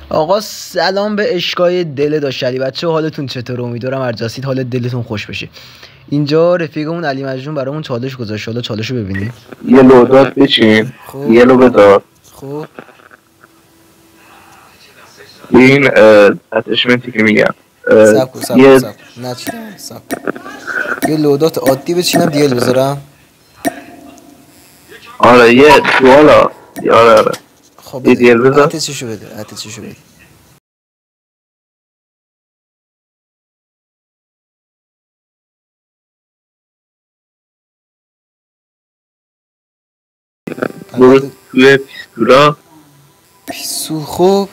آقا سلام به اشکای دل داشتنی بچه، حالتون چطور؟ امیدوارم هر جاسید حالت دلتون خوش بشه. اینجا رفیقمون علی مجنون برامون چالش گذاشت، حالا چالشو ببینیم. یه لودات بچین، یه لو بذار. خب این اتشمنتی که میگم سب نه چی سب یه لودات عادی بچینم دیل بذارم. آره یه سوالا آره خب یه دیل بذار. اتششو بده. برو توی پیستولا پیسو. خب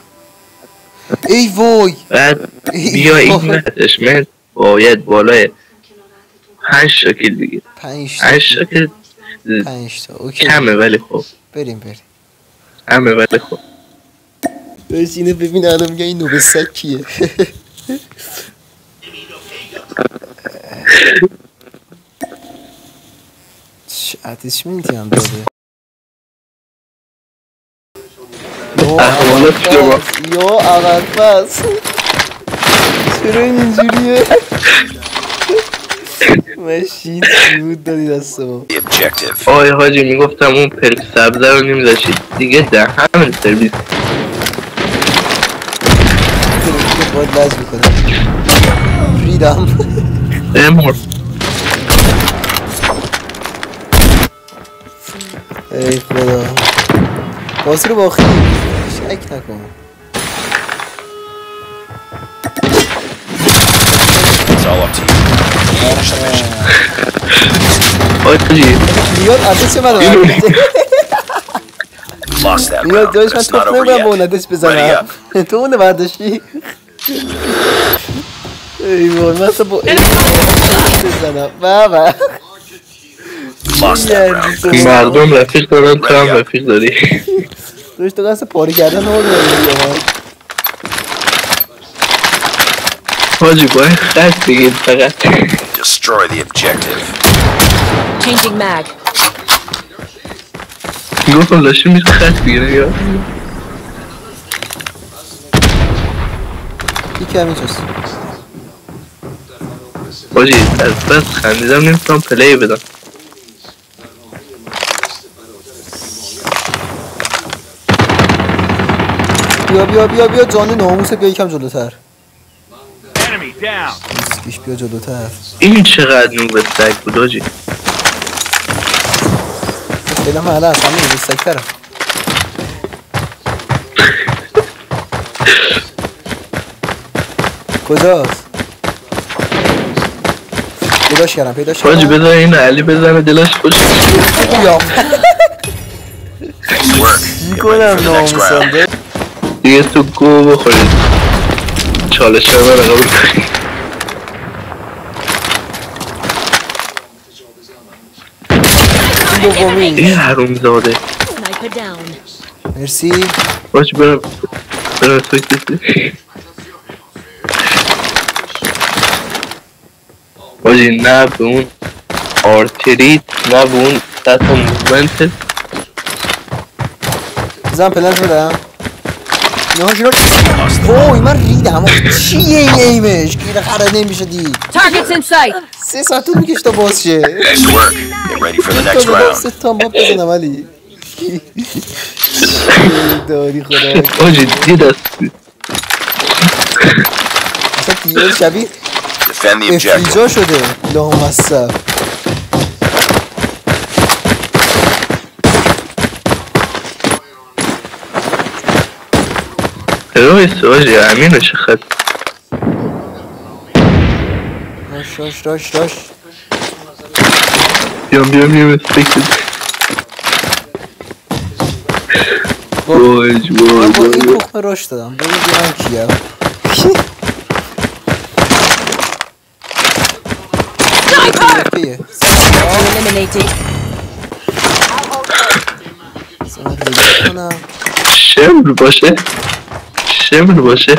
ای وای بعد بیا این اتشمنت باید بالای 5 شکل بگیر. 5 شکل 5 تا اوکی کمه ولی خب بریم همه ولی خب برس اینو ببین. الان میگه این نوبه سگ کیه؟ چه اتشمنتی هم داده. یا عقل پس چرا اینجوریه؟ ماشین چی بود دادی دست ما؟ آی حاجی میگفتم اون پلک سبزه رو نمیذاشید دیگه در همین سرویس باید لج میکنم ریدم امور. ای خدا بازی رو باختی، شک نکن. حاجی میاد عدش منو میاد جایش من توف نمیدم با اون عدش بزنم. تو اونه برداشتی؟ ای وای من اصلا با این بزنم بابا. مردم رفیق دارن تو هم رفیق داری. دوش تو قصد پاری کردن رو داری. حاجی باید خط بگید فقط. Destroy the objective. Changing mag. گفتم داشتی میشه خط بگیره یا یکی همین چست. حاجی از بس خندیدم نمیتونم پلی بدم. بیا جان ناموسه بیا یکم جلوتر. اسکیش بیا جلوتر. این چقدر نوبه سگ بود حاجی. فعلا من الان اصلا نوبه سگ ترم. کجاست؟ پیداش کردم. حاجی بذار این علی بزنه دلش خوش یا میکنم ناموسنده دیگه تو گو بخورید. چالش رو من قبول کنید. این حروم زاده. مرسی. باش برم توی کسی. باجی نه به اون آرتریت نه به اون سطح مومنت. بزن پلنج بدم. وای من ریدم. چیه این ایمش؟ گیره خره نمیشه دید. 3 ساعت طول میکشه تا باز شه. سه تا ما بزنم علی. داری خدا باجی دید است. اصلا دیگه شبیه افریجا شده لامصب. رویست باجی امینو چه خد. راش بیام استکت. باج من با این تخمه راش دادم. ببینم کیم. شمر باشه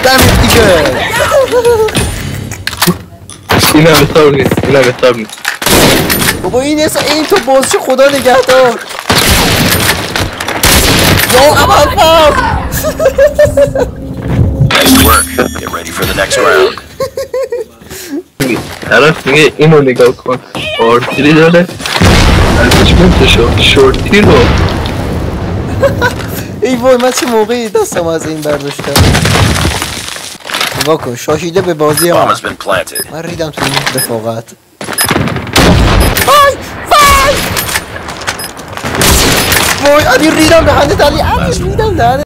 دمت دیگه. این هم حساب نیست. بابا این تو بازش خدا نگهدار. Nice work. Get ready for the next round. طرف میگه اینو نگاه کن آرتیری داره ارزشمندشو شورتی رو ای وای من چه موقعی دستم از این برداشتم نگاه کن شاهیده به بازی Bomb من has been planted. من ریدم تو این رفاقت وای علی ریدم دهنت علی ریدم دهنت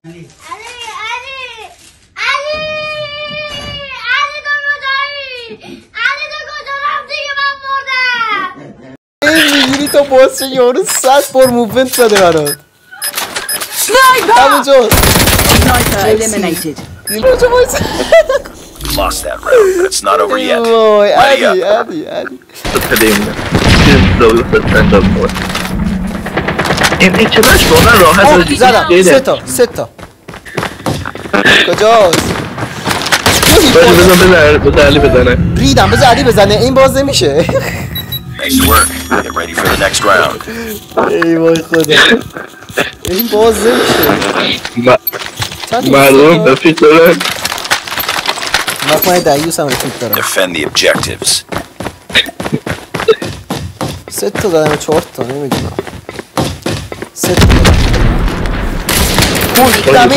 میگیری تو باز یارو 100 بار موومنت زده برات همونجاست Sniper eliminated. دیلوچو بایست Lost that round, but it's not over yet. وای Ready علی up. علی این چقدرش واقعا راحت زدم سه تا کجاست بذار علی بزنه ریدم بذار علی بزنه این باز نمیشه Nice work. Get ready for the next round. ای وای خدا این باز نمیشه مردم رفیق دارن من دعیوس هم رفیق دارم Defend the objectives. 3 تا دادم 4 تا نمیدونم 3 تا دادم